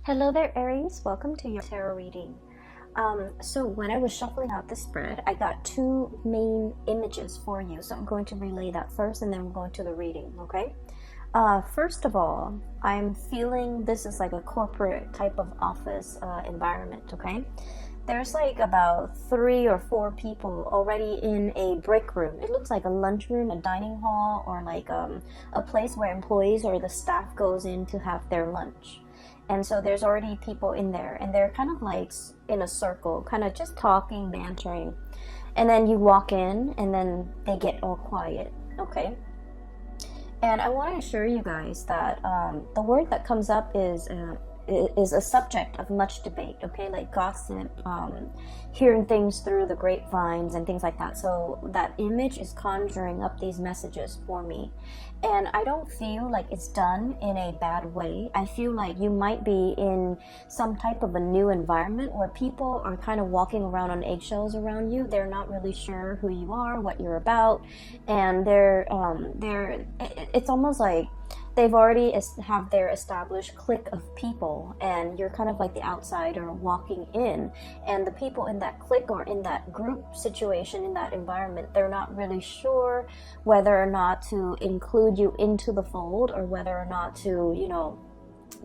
Hello there, Aries. Welcome to your tarot reading. So when I was shuffling out the spread, I got two main images for you. So I'm going to relay that first and then we're going to the reading, okay? First of all, I'm feeling this is like a corporate type of office environment, okay? There's like about 3 or 4 people already in a break room. It looks like a lunchroom, a dining hall, or like a place where employees or the staff goes in to have their lunch. And so there's already people in there and they're kind of like in a circle, kind of just talking, bantering. And then you walk in and then they get all quiet, okay? And I want to assure you guys that the word that comes up is a subject of much debate, okay? Like gossip, hearing things through the grapevines and things like that. So that image is conjuring up these messages for me. And I don't feel like it's done in a bad way. I feel like you might be in some type of a new environment where people are kind of walking around on eggshells around you. They're not really sure who you are, what you're about, and it's almost like they've already have their established clique of people, and you're kind of like the outsider walking in, and the people in that clique or in that group situation, in that environment, they're not really sure whether or not to include you into the fold, or whether or not to,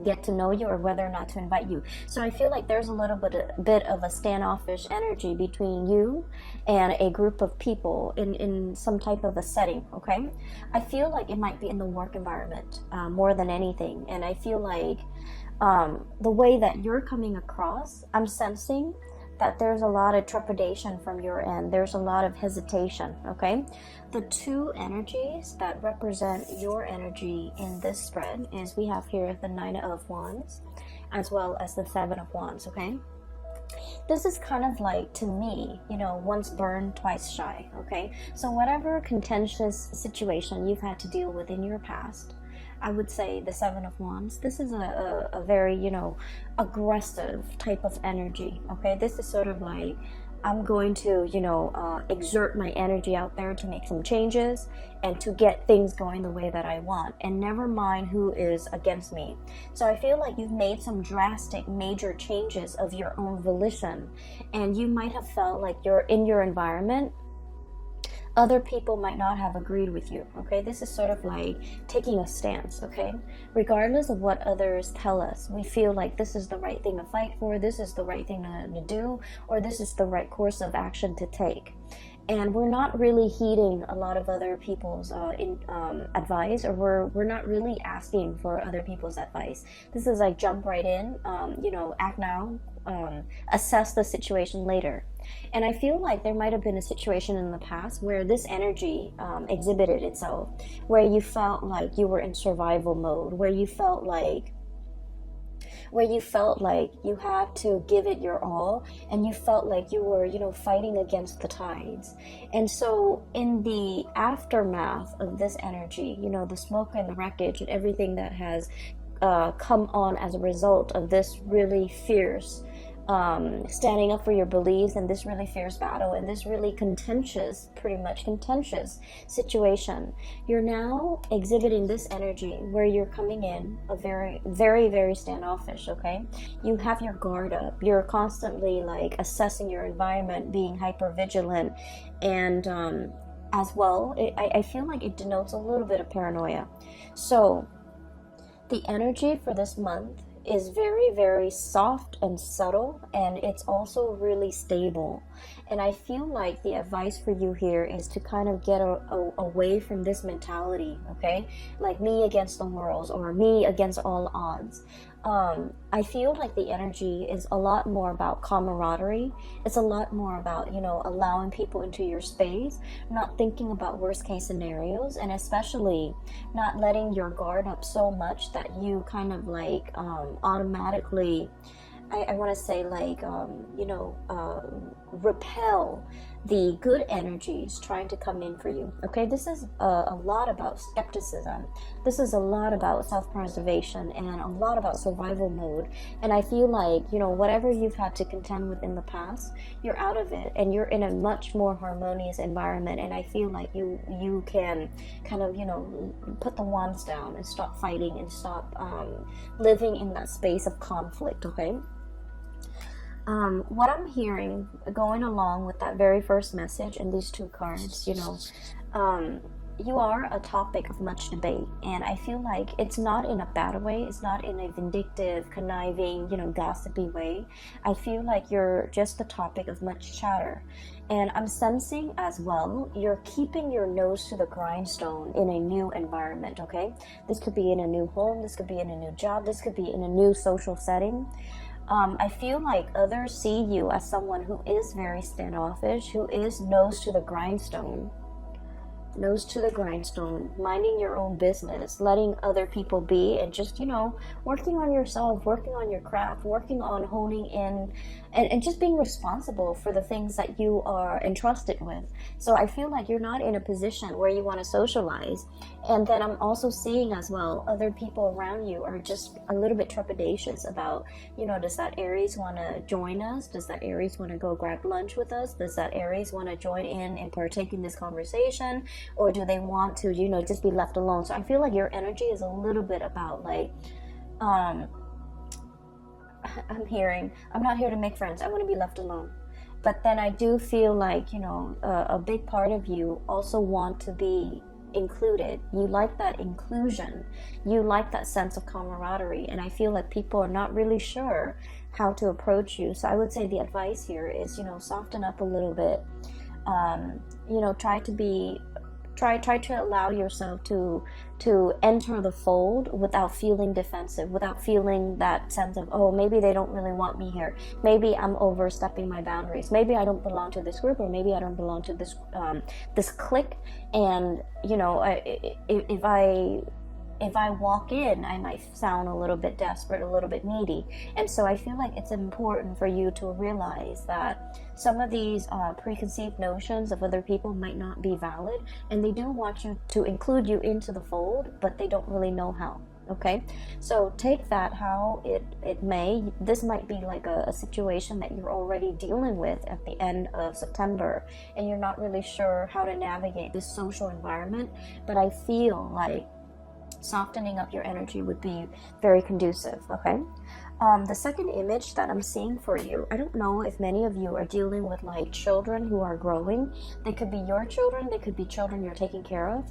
get to know you, or whether or not to invite you. So I feel like there's a little bit of a standoffish energy between you and a group of people in some type of a setting, okay? I feel like it might be in the work environment more than anything. And I feel like the way that you're coming across, I'm sensing that there's a lot of trepidation from your end. There's a lot of hesitation, okay? The two energies that represent your energy in this spread is we have here the 9 of Wands as well as the 7 of Wands, okay? This is kind of like, to me, once burned, twice shy, okay? So whatever contentious situation you've had to deal with in your past, I would say the 7 of Wands, this is a very, aggressive type of energy, okay? This is sort of like, I'm going to, exert my energy out there to make some changes and to get things going the way that I want, and never mind who is against me. So I feel like you've made some drastic, major changes of your own volition, and you might have felt like you're in your environment, other people might not have agreed with you, okay? This is sort of like taking a stance, okay? Regardless of what others tell us, we feel like this is the right thing to fight for, this is the right thing to do, or this is the right course of action to take. And we're not really heeding a lot of other people's advice, or we're not really asking for other people's advice. This is like jump right in, act now, assess the situation later. And I feel like there might have been a situation in the past where this energy exhibited itself, where you felt like you were in survival mode, where you felt like you had to give it your all, and you felt like you were, fighting against the tides. And so in the aftermath of this energy, the smoke and the wreckage and everything that has come on as a result of this really fierce standing up for your beliefs, and this really fierce battle, and this really pretty much contentious situation, you're now exhibiting this energy where you're coming in a very, very, very standoffish, okay? You have your guard up. You're constantly like assessing your environment, being hyper vigilant, and as well, I feel like it denotes a little bit of paranoia. So the energy for this month is very, very soft and subtle, and it's also really stable. And I feel like the advice for you here is to kind of get away from this mentality, okay? Like me against the world, or me against all odds. I feel like the energy is a lot more about camaraderie. It's a lot more about, allowing people into your space, not thinking about worst case scenarios, and especially not letting your guard up so much that you kind of like automatically, I want to say like, repel the good energies trying to come in for you. Okay, this is a lot about skepticism. This is a lot about self-preservation and a lot about survival mode. And I feel like, you know, whatever you've had to contend with in the past, you're out of it and you're in a much more harmonious environment. And I feel like you can kind of, you know, put the wands down and stop fighting and stop living in that space of conflict. Okay. What I'm hearing going along with that very first message and these two cards, you know, you are a topic of much debate, and I feel like it's not in a bad way. It's not in a vindictive, conniving, you know, gossipy way. I feel like you're just the topic of much chatter. And I'm sensing as well, you're keeping your nose to the grindstone in a new environment, okay? This could be in a new home, this could be in a new job, this could be in a new social setting. I feel like others see you as someone who is very standoffish, who is nose to the grindstone, minding your own business, letting other people be, and just, you know, working on yourself, working on your craft, working on honing in, and just being responsible for the things that you are entrusted with. So I feel like you're not in a position where you want to socialize. And then I'm also seeing as well, other people around you are just a little bit trepidatious about, you know, does that Aries want to join us? Does that Aries want to go grab lunch with us? Does that Aries want to join in and partake in this conversation? Or do they want to, you know, just be left alone? So I feel like your energy is a little bit about like, I'm not here to make friends. I want to be left alone. But then I do feel like, you know, a big part of you also want to be included. You like that inclusion. You like that sense of camaraderie. And I feel like people are not really sure how to approach you. So I would say the advice here is, you know, soften up a little bit. You know, try to allow yourself to enter the fold without feeling defensive, without feeling that sense of, oh, maybe they don't really want me here, maybe I'm overstepping my boundaries, maybe I don't belong to this group, or maybe I don't belong to this this clique, and you know, if I walk in, I might sound a little bit desperate, a little bit needy. And so I feel like it's important for you to realize that some of these preconceived notions of other people might not be valid, and they do want you to include you into the fold, but they don't really know how. Okay, so take that how it may. This might be like a situation that you're already dealing with at the end of September, and you're not really sure how to navigate this social environment, but I feel like softening up your energy would be very conducive. Okay, the second image that I'm seeing for you, I don't know if many of you are dealing with like children who are growing. They could be your children, they could be children you're taking care of.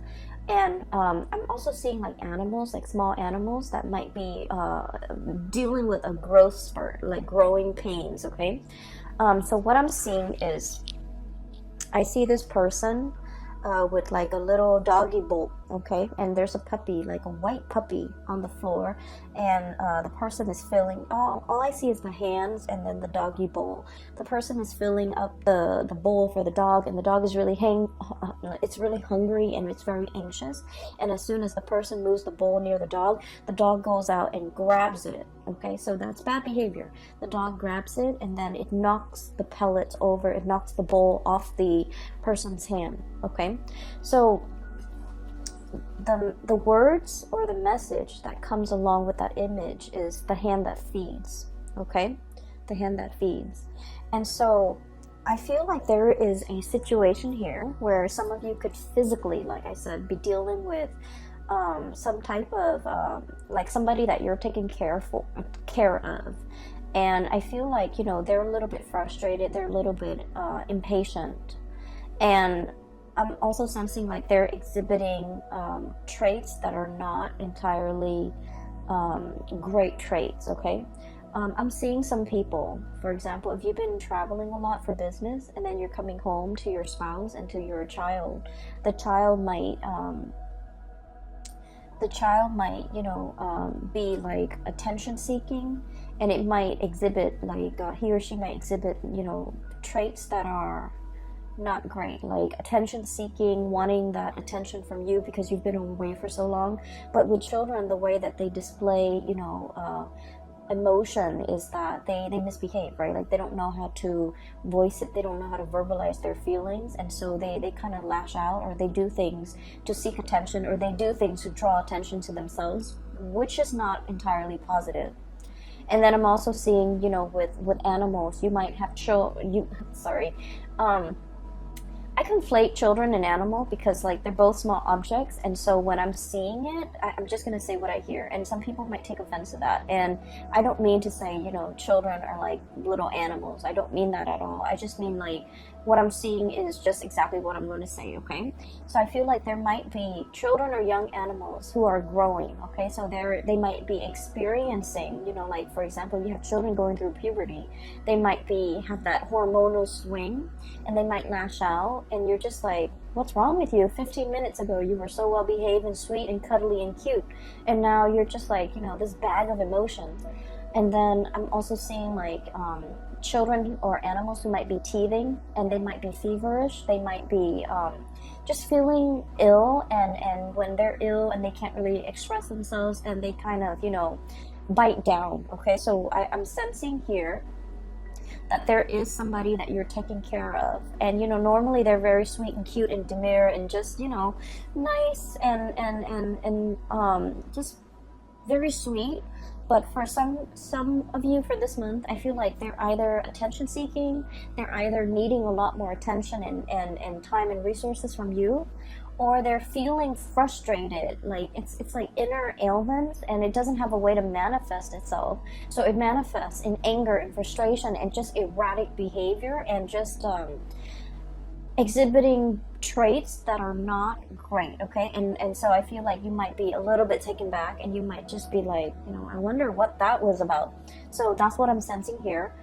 And I'm also seeing like animals, like small animals that might be dealing with a growth spurt, like growing pains. Okay, so what I'm seeing is, I see this person with like a little doggy bowl, okay, and there's a puppy, like a white puppy on the floor, and the person is filling, all I see is the hands and then the doggy bowl. The person is filling up the bowl for the dog, and the dog is really it's really hungry and it's very anxious, and as soon as the person moves the bowl near the dog goes out and grabs it. Okay, so that's bad behavior. The dog grabs it and then it knocks the pellets over, it knocks the bowl off the person's hand. Okay, so the words or the message that comes along with that image is the hand that feeds. Okay, the hand that feeds. And so I feel like there is a situation here where some of you could physically, like I said, be dealing with some type of like somebody that you're taking care of, and I feel like, you know, they're a little bit frustrated, they're a little bit impatient, and I'm also sensing like they're exhibiting traits that are not entirely great traits. Okay, I'm seeing some people, for example, if you've been traveling a lot for business and then you're coming home to your spouse and to your child, the child might you know, be like attention seeking, and it might exhibit like he or she might exhibit, you know, traits that are not great, like attention seeking, wanting that attention from you because you've been away for so long. But with children, the way that they display, you know, emotion is that they misbehave, right? Like they don't know how to voice it, they don't know how to verbalize their feelings, and so they kind of lash out, or they do things to seek attention, or they do things to draw attention to themselves, which is not entirely positive. And then I'm also seeing, you know, with animals, you might have I conflate children and animal because like they're both small objects, and so when I'm seeing it, I'm just gonna say what I hear, and some people might take offense to that, and I don't mean to say, you know, children are like little animals. I don't mean that at all. I just mean like what I'm seeing is just exactly what I'm going to say, okay? So I feel like there might be children or young animals who are growing, okay? So they might be experiencing, you know, like for example, you have children going through puberty. They might have that hormonal swing, and they might lash out, and you're just like, what's wrong with you? 15 minutes ago you were so well behaved and sweet and cuddly and cute, and now you're just like, you know, this bag of emotions. And then I'm also seeing like children or animals who might be teething, and they might be feverish, they might be just feeling ill, and when they're ill and they can't really express themselves, and they kind of, you know, bite down, okay? So I'm sensing here that there is somebody that you're taking care of, and you know, normally they're very sweet and cute and demure and just, you know, nice and just very sweet. But for some of you for this month, I feel like they're either attention seeking, they're either needing a lot more attention and time and resources from you, or they're feeling frustrated. Like it's like inner ailments, and it doesn't have a way to manifest itself. So it manifests in anger and frustration and just erratic behavior, and just exhibiting traits that are not great, okay? And so I feel like you might be a little bit taken back, and you might just be like, you know, I wonder what that was about. So that's what I'm sensing here.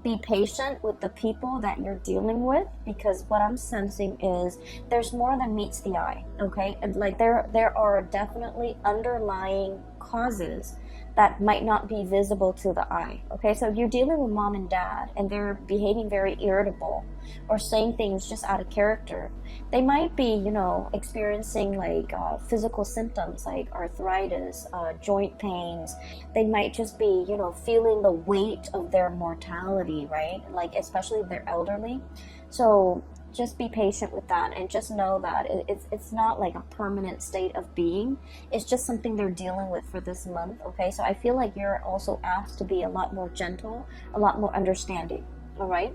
Be patient with the people that you're dealing with, because what I'm sensing is there's more than meets the eye, okay? And like there are definitely underlying causes that might not be visible to the eye, okay? So if you're dealing with mom and dad and they're behaving very irritable or saying things just out of character, they might be, you know, experiencing like physical symptoms like arthritis, joint pains. They might just be, you know, feeling the weight of their mortality, right? Like especially if they're elderly. So just be patient with that, and just know that it's not like a permanent state of being. It's just something they're dealing with for this month, okay? So I feel like you're also asked to be a lot more gentle, a lot more understanding, all right?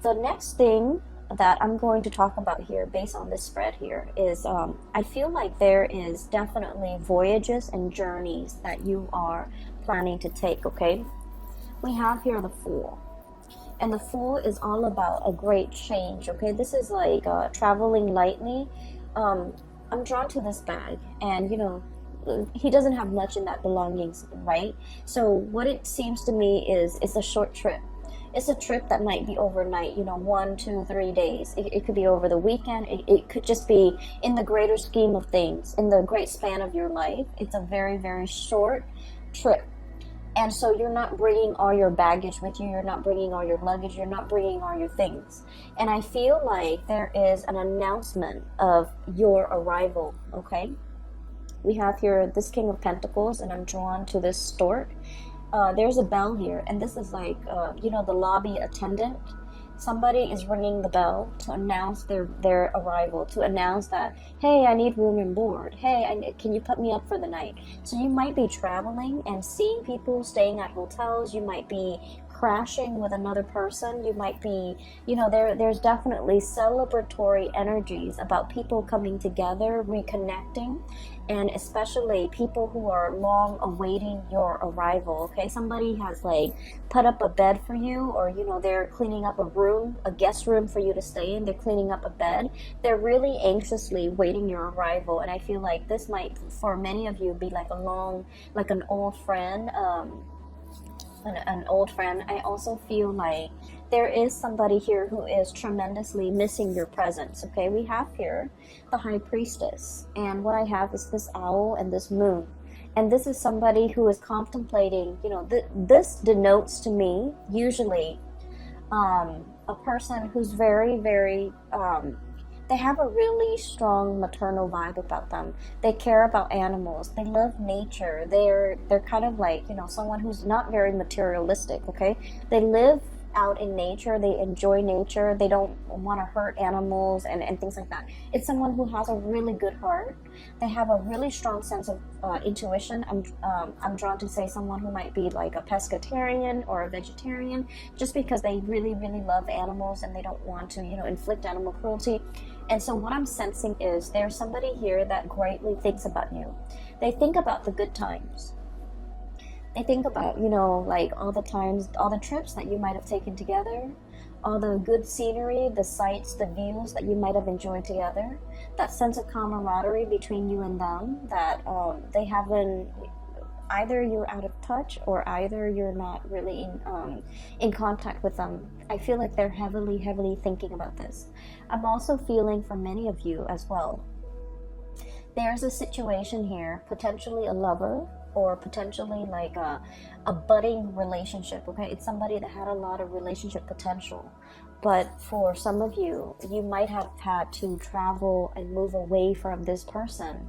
The next thing that I'm going to talk about here based on this spread here is I feel like there is definitely voyages and journeys that you are planning to take, okay? We have here the Fool. And the Fool is all about a great change, okay? This is like traveling lightly. I'm drawn to this bag, and you know, he doesn't have much in that belongings, right? So what it seems to me is it's a short trip. It's a trip that might be overnight, you know, 1, 2, 3 days. It could be over the weekend. It could just be in the greater scheme of things, in the great span of your life. It's a very, very short trip. And so you're not bringing all your baggage with you. You're not bringing all your luggage. You're not bringing all your things. And I feel like there is an announcement of your arrival, okay? We have here this King of Pentacles, and I'm drawn to this stork. There's a bell here, and this is like, you know, the lobby attendant. Somebody is ringing the bell to announce their arrival, to announce that, hey, I need room and board. Hey, can you put me up for the night? So you might be traveling and seeing people staying at hotels. You might be crashing with another person. You might be, you know, there's definitely celebratory energies about people coming together, reconnecting, and especially people who are long awaiting your arrival, okay? Somebody has like put up a bed for you, or you know, they're cleaning up a room, a guest room for you to stay in. They're cleaning up a bed. They're really anxiously waiting your arrival, and I feel like this might, for many of you, be like an old friend, an old friend. I also feel like there is somebody here who is tremendously missing your presence, okay? We have here the High Priestess, and what I have is this owl and this moon. And this is somebody who is contemplating, you know, this denotes to me usually a person who's very, very They have a really strong maternal vibe about them. They care about animals. They love nature. They're kind of like, you know, someone who's not very materialistic, okay? They live out in nature. They enjoy nature. They don't want to hurt animals and things like that. It's someone who has a really good heart. They have a really strong sense of intuition. I'm drawn to say someone who might be like a pescatarian or a vegetarian, just because they really, really love animals and they don't want to, you know, inflict animal cruelty. And so what I'm sensing is there's somebody here that greatly thinks about you. They think about the good times. They think about, you know, like all the times, all the trips that you might have taken together, all the good scenery, the sights, the views that you might have enjoyed together, that sense of camaraderie between you and them, that they haven't, either you're out of touch or either you're not really in contact with them. I feel like they're heavily thinking about this. I'm also feeling for many of you as well. There's a situation here, potentially a lover, or potentially like a budding relationship, okay? It's somebody that had a lot of relationship potential. But for some of you, you might have had to travel and move away from this person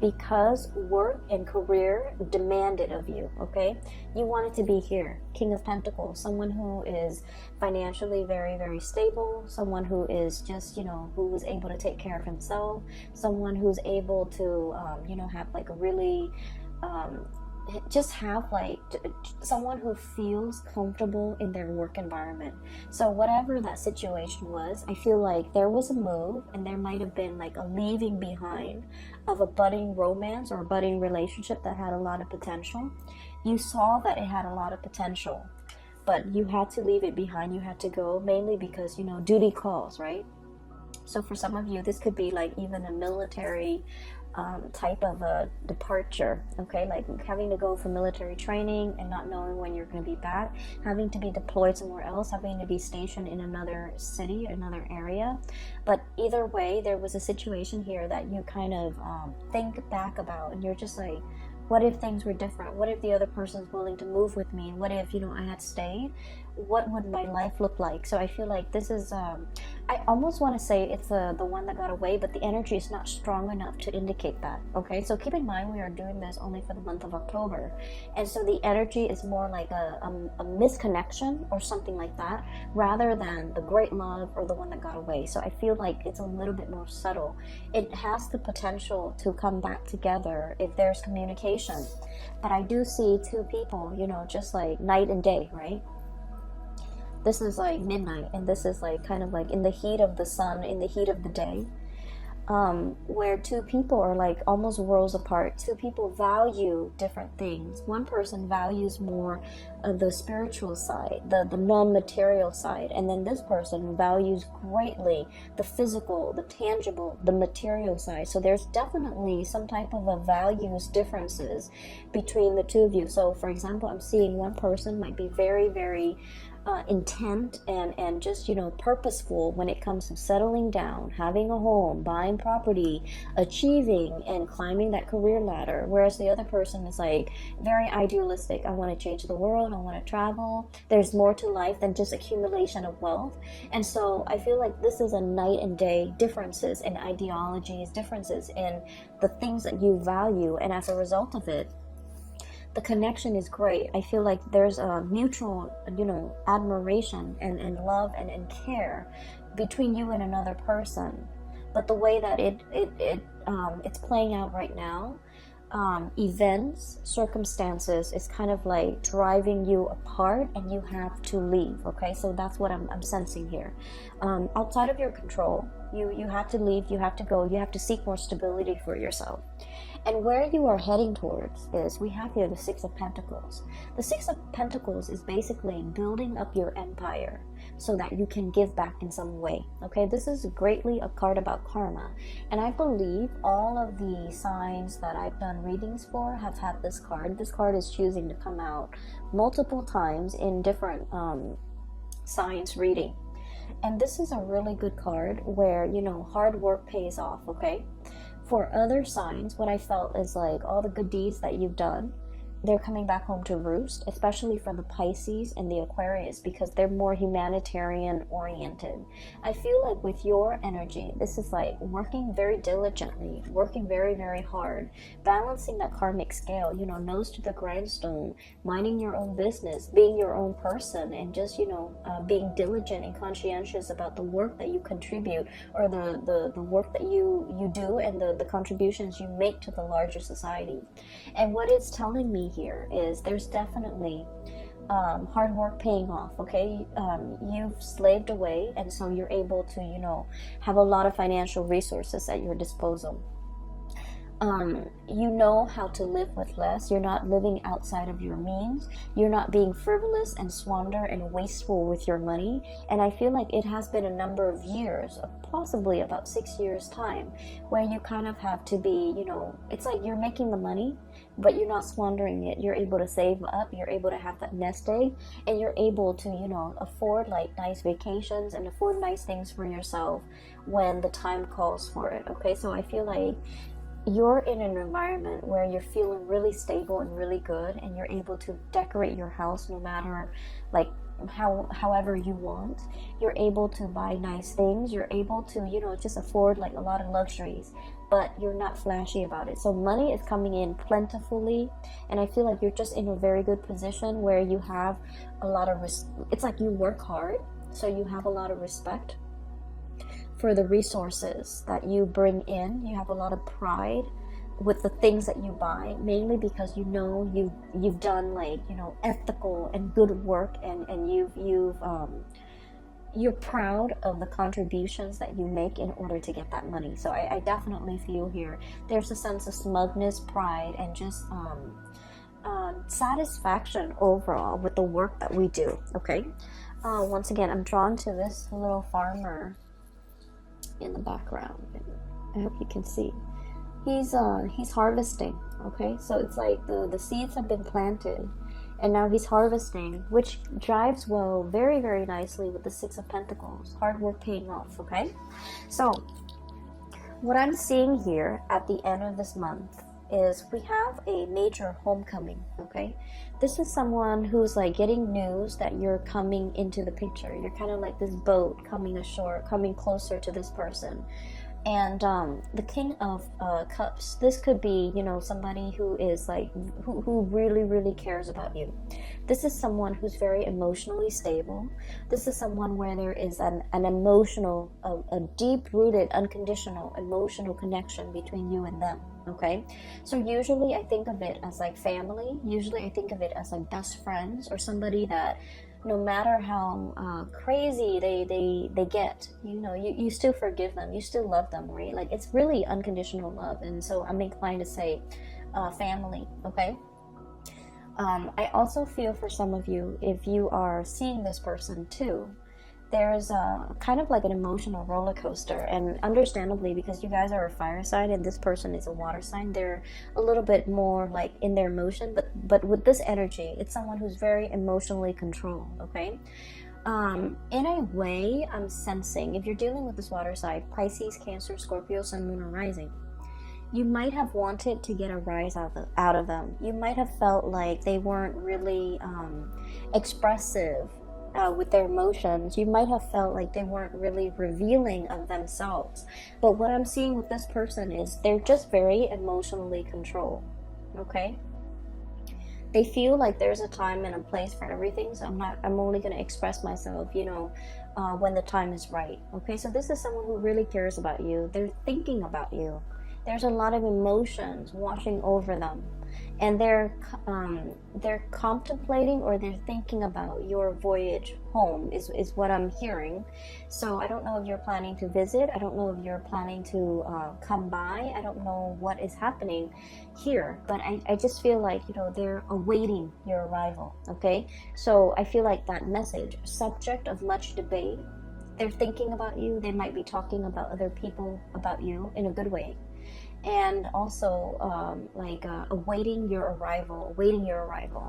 because work and career demanded of you, okay? You wanted to be here. King of Pentacles, someone who is financially very, very stable, someone who is just, you know, who is able to take care of himself, someone who's able to, you know, have like a really, just have like someone who feels comfortable in their work environment. So whatever that situation was, I feel like there was a move and there might have been like a leaving behind of a budding romance or a budding relationship that had a lot of potential. You saw that it had a lot of potential, but you had to leave it behind. You had to go, mainly because, you know, duty calls, right? So for some of you, this could be like even a military type of a departure, okay? Like having to go for military training and not knowing when you're going to be back, having to be deployed somewhere else, having to be stationed in another city, another area. But either way, there was a situation here that you kind of think back about, and you're just like, what if things were different? What if the other person's willing to move with me? What if, you know, I had stayed? What would my life look like? So I feel like this is, I almost want to say it's the one that got away, but the energy is not strong enough to indicate that, okay? So keep in mind, we are doing this only for the month of October. And so the energy is more like a misconnection or something like that, rather than the great love or the one that got away. So I feel like it's a little bit more subtle. It has the potential to come back together if there's communication. But I do see two people, you know, just like night and day, right? This is like midnight, and this is like kind of like in the heat of the sun, in the heat of the day, where two people are like almost worlds apart. Two people value different things. One person values more of the spiritual side, the non-material side, and then this person values greatly the physical, the tangible, the material side. So there's definitely some type of a values differences between the two of you. So for example, I'm seeing one person might be very, very intent and just, you know, purposeful when it comes to settling down, having a home, buying property, achieving and climbing that career ladder, whereas the other person is like very idealistic. I want to change the world, I want to travel. There's more to life than just accumulation of wealth. And so I feel like this is a night and day differences in ideologies, differences in the things that you value, and as a result of it, the connection is great. I feel like there's a mutual, you know, admiration and love and care between you and another person. But the way that it's playing out right now, events, circumstances is kind of like driving you apart, and you have to leave. Okay, so that's what I'm sensing here. Outside of your control, you have to leave. You have to go. You have to seek more stability for yourself. And where you are heading towards is, we have here the Six of Pentacles. The Six of Pentacles is basically building up your empire so that you can give back in some way. Okay, this is greatly a card about karma. And I believe all of the signs that I've done readings for have had this card. This card is choosing to come out multiple times in different signs reading. And this is a really good card where, you know, hard work pays off, okay? For other signs, what I felt is like all the good deeds that you've done, they're coming back home to roost, especially for the Pisces and the Aquarius, because they're more humanitarian oriented. I feel like with your energy, this is like working very diligently, working very, very hard, balancing that karmic scale, you know, nose to the grindstone, minding your own business, being your own person, and just, you know, being diligent and conscientious about the work that you contribute, or the work that you do, and the contributions you make to the larger society. And what it's telling me here is there's definitely hard work paying off. Okay, you've slaved away, and so you're able to, you know, have a lot of financial resources at your disposal. You know how to live with less. You're not living outside of your means. You're not being frivolous and squander and wasteful with your money. And I feel like it has been a number of years, possibly about 6 years time, where you kind of have to be, you know, it's like you're making the money, but you're not squandering it. You're able to save up. You're able to have that nest egg, and you're able to, you know, afford like nice vacations and afford nice things for yourself when the time calls for it. Okay, so I feel like you're in an environment where you're feeling really stable and really good, and you're able to decorate your house no matter like however you want. You're able to buy nice things. You're able to, you know, just afford like a lot of luxuries, but you're not flashy about it. So money is coming in plentifully, and I feel like you're just in a very good position where you have a lot of it's like you work hard, so you have a lot of respect for the resources that you bring in. You have a lot of pride with the things that you buy, mainly because you know you've done like, you know, ethical and good work, and you're proud of the contributions that you make in order to get that money. So I definitely feel here there's a sense of smugness, pride, and just satisfaction overall with the work that we do. Okay, once again, I'm drawn to this little farmer in the background. I hope you can see. He's harvesting. Okay, so it's like the seeds have been planted, and now he's harvesting, which jives well very, very nicely with the Six of Pentacles. Hard work paying off. Okay, so what I'm seeing here at the end of this month is we have a major homecoming. Okay, this is someone who's like getting news that you're coming into the picture. You're kind of like this boat coming ashore, coming closer to this person. And the King of Cups, this could be, you know, somebody who is like who really, really cares about you. This is someone who's very emotionally stable. This is someone where there is an emotional, a deep-rooted, unconditional emotional connection between you and them. Okay, so usually I think of it as like family. Usually I think of it as like best friends, or somebody that no matter how crazy they get, you know, you still forgive them, you still love them, right? Like, it's really unconditional love. And so I'm inclined to say family. Okay, I also feel for some of you, if you are seeing this person too, there's kind of like an emotional roller coaster. And understandably, because you guys are a fire sign and this person is a water sign, they're a little bit more like in their emotion, but with this energy, it's someone who's very emotionally controlled. Okay, in a way, I'm sensing, if you're dealing with this water sign, Pisces, Cancer, Scorpio, Sun, Moon, or Rising, you might have wanted to get a rise out of them. You might have felt like they weren't really expressive with their emotions. You might have felt like they weren't really revealing of themselves. But what I'm seeing with this person is they're just very emotionally controlled. Okay, they feel like there's a time and a place for everything, so I'm only going to express myself, you know, when the time is right. Okay, so this is someone who really cares about you. They're thinking about you. There's a lot of emotions washing over them, and they're contemplating, or they're thinking about your voyage home is what I'm hearing. So I don't know if you're planning to visit. I don't know if you're planning to come by. I don't know what is happening here, but I just feel like, you know, they're awaiting your arrival. Okay, so I feel like that message, subject of much debate, they're thinking about you. They might be talking about other people about you in a good way. And also awaiting your arrival.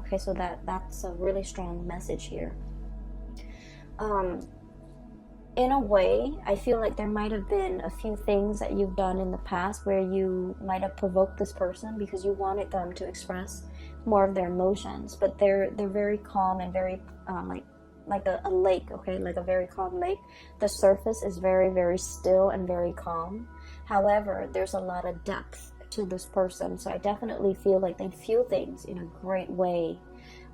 Okay, so that's a really strong message here. in a way, I feel like there might have been a few things that you've done in the past where you might have provoked this person because you wanted them to express more of their emotions, but they're very calm and very like a lake, okay, like a very calm lake. The surface is very, very still and very calm. However, there's a lot of depth to this person, so I definitely feel like they feel things in a great way,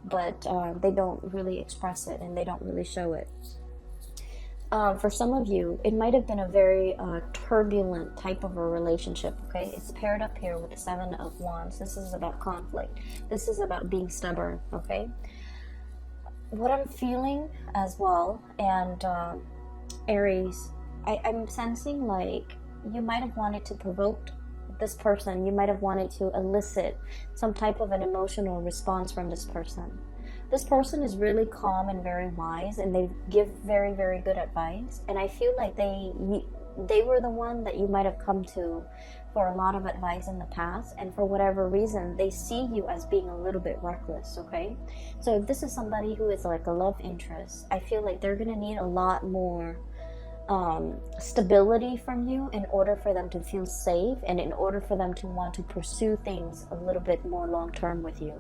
but they don't really express it and they don't really show it. For some of you, it might have been a very turbulent type of a relationship, okay? It's paired up here with the Seven of Wands. This is about conflict. This is about being stubborn, okay? What I'm feeling as well, and Aries, I'm sensing like you might have wanted to provoke this person. You might have wanted to elicit some type of an emotional response from this person. This person is really calm and very wise, and they give very, very good advice. And I feel like they were the one that you might have come to for a lot of advice in the past, and for whatever reason, they see you as being a little bit reckless, okay? So if this is somebody who is like a love interest, I feel like they're gonna need a lot more stability from you in order for them to feel safe and in order for them to want to pursue things a little bit more long term with you.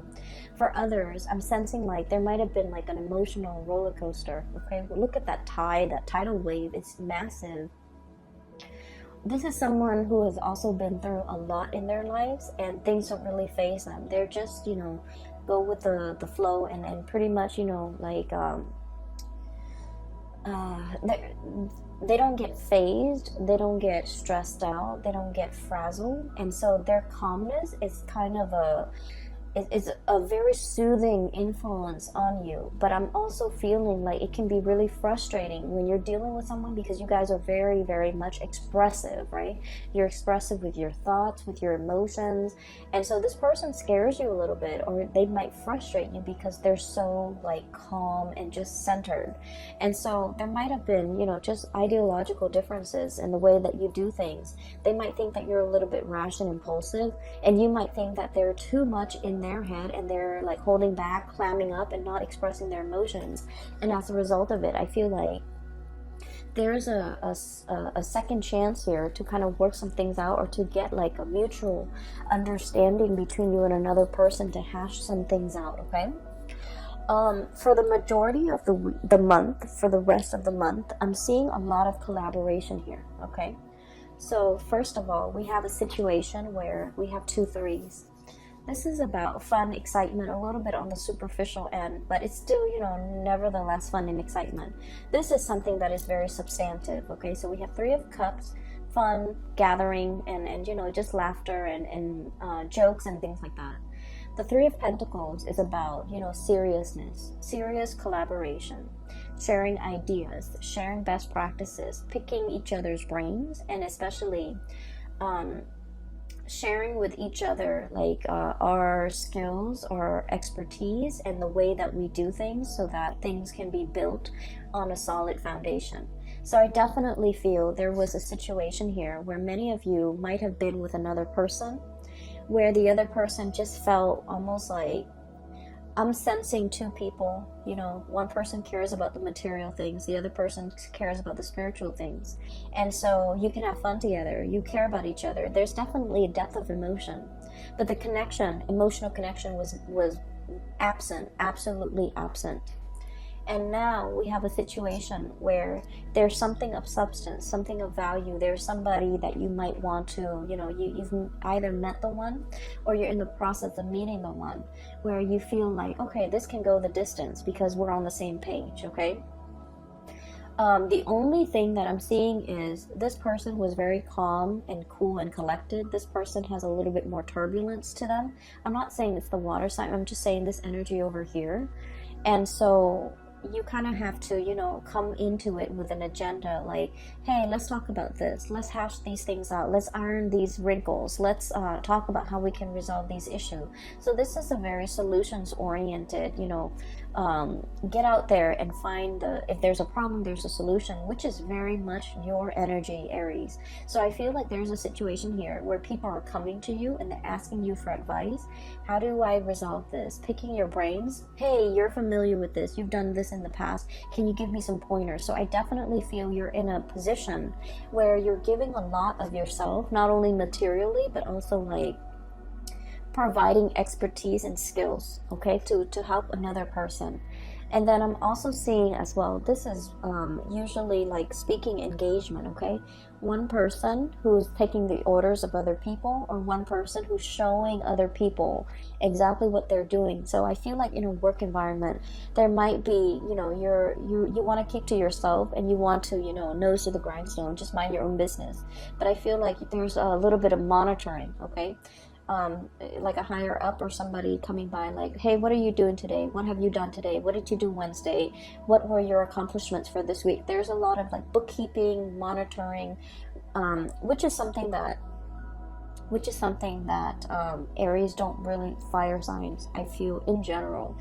For others, I'm sensing like there might have been like an emotional roller coaster, okay? Look at that tide, that tidal wave, it's massive. This is someone who has also been through a lot in their lives, and things don't really faze them. They're just, you know, go with the flow, and pretty much, you know, like they don't get phased, they don't get stressed out, they don't get frazzled, and so their calmness is kind of is a very soothing influence on you. But I'm also feeling like it can be really frustrating when you're dealing with someone, because you guys are very, very much expressive, right? You're expressive with your thoughts, with your emotions, and so this person scares you a little bit, or they might frustrate you because they're so like calm and just centered. And so there might have been, you know, just ideological differences in the way that you do things. They might think that you're a little bit rash and impulsive, and you might think that they're too much in their head and they're like holding back, clamming up, and not expressing their emotions. And as a result of it, I feel like there's a second chance here to kind of work some things out, or to get like a mutual understanding between you and another person to hash some things out, okay? For the majority of the month, for the rest of the month, I'm seeing a lot of collaboration here, okay? So first of all, we have a situation where we have 2 threes. This is about fun, excitement, a little bit on the superficial end, but it's still, you know, nevertheless fun and excitement. This is something that is very substantive, okay? So we have 3 of Cups, fun, gathering, and you know, just laughter and jokes and things like that. The 3 of Pentacles is about, you know, seriousness, serious collaboration, sharing ideas, sharing best practices, picking each other's brains, and especially sharing with each other like our skills, our expertise, and the way that we do things so that things can be built on a solid foundation. So I definitely feel there was a situation here where many of you might have been with another person, where the other person just felt almost like, I'm sensing 2 people, you know, one person cares about the material things, the other person cares about the spiritual things. And so you can have fun together, you care about each other. There's definitely a depth of emotion, but the connection, emotional connection was absent, absolutely absent. And now we have a situation where there's something of substance, something of value. There's somebody that you might want to, you know, you've either met the one, or you're in the process of meeting the one, where you feel like, okay, this can go the distance because we're on the same page, okay? The only thing that I'm seeing is this person was very calm and cool and collected. This person has a little bit more turbulence to them. I'm not saying it's the water sign, I'm just saying this energy over here. And so you kind of have to, you know, come into it with an agenda, like, hey, let's talk about this, let's hash these things out, let's iron these wrinkles, let's talk about how we can resolve these issues. So this is a very solutions oriented, you know, get out there and find if there's a problem, there's a solution, which is very much your energy, Aries. So I feel like there's a situation here where people are coming to you and they're asking you for advice. How do I resolve this? Picking your brains. Hey, you're familiar with this, you've done this this in the past? Can you give me some pointers? So I definitely feel you're in a position where you're giving a lot of yourself, not only materially, but also like providing expertise and skills, okay, to help another person. And then I'm also seeing as well, this is usually like speaking engagement, okay? One person who's taking the orders of other people, or one person who's showing other people exactly what they're doing. So I feel like in a work environment, there might be, you know, you want to keep to yourself, and you want to, you know, nose to the grindstone, just mind your own business. But I feel like there's a little bit of monitoring, okay? Like a higher up or somebody coming by, like, hey, what are you doing today? What have you done today? What did you do Wednesday? What were your accomplishments for this week? There's a lot of like bookkeeping, monitoring, which is something that Aries don't really, fire signs, I feel in general,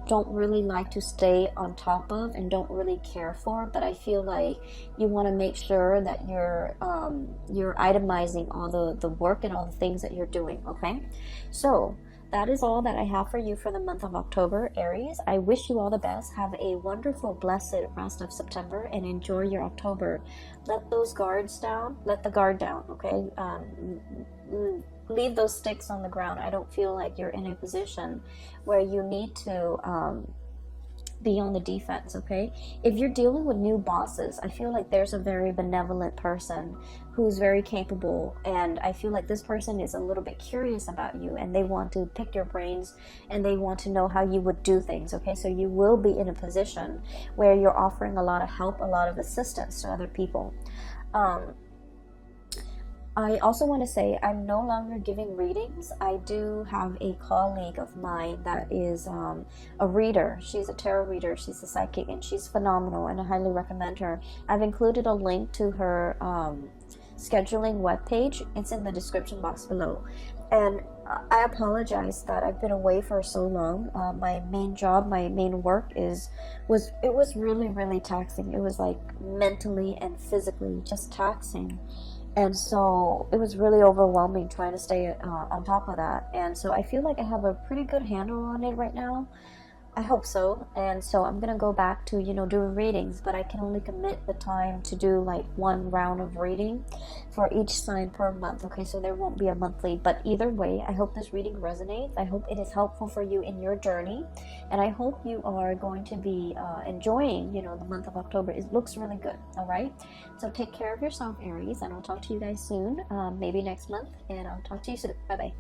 don't really like to stay on top of and don't really care for. But I feel like you want to make sure that you're itemizing all the work and all the things that you're doing, okay? So that is all that I have for you for the month of October, Aries. I wish you all the best. Have a wonderful, blessed rest of September, and enjoy your October. Let those guards down. Let the guard down, okay? Leave those sticks on the ground. I don't feel like you're in a position where you need to be on the defense, okay? If you're dealing with new bosses, I feel like there's a very benevolent person who's very capable, and I feel like this person is a little bit curious about you, and they want to pick your brains, and they want to know how you would do things, okay? So you will be in a position where you're offering a lot of help, a lot of assistance to other people. I also want to say I'm no longer giving readings. I do have a colleague of mine that is a reader. She's a tarot reader. She's a psychic, and she's phenomenal, and I highly recommend her. I've included a link to her scheduling webpage. It's in the description box below. And I apologize that I've been away for so long. My main job, my main work was really, really taxing. It was like mentally and physically just taxing. And so it was really overwhelming trying to stay on top of that. And so I feel like I have a pretty good handle on it right now. I hope so. And so I'm going to go back to, you know, doing readings, but I can only commit the time to do like one round of reading for each sign per month. Okay, so there won't be a monthly, but either way, I hope this reading resonates. I hope it is helpful for you in your journey. And I hope you are going to be enjoying, you know, the month of October. It looks really good. All right. So take care of yourself, Aries, and I'll talk to you guys soon, maybe next month, and I'll talk to you soon. Bye-bye.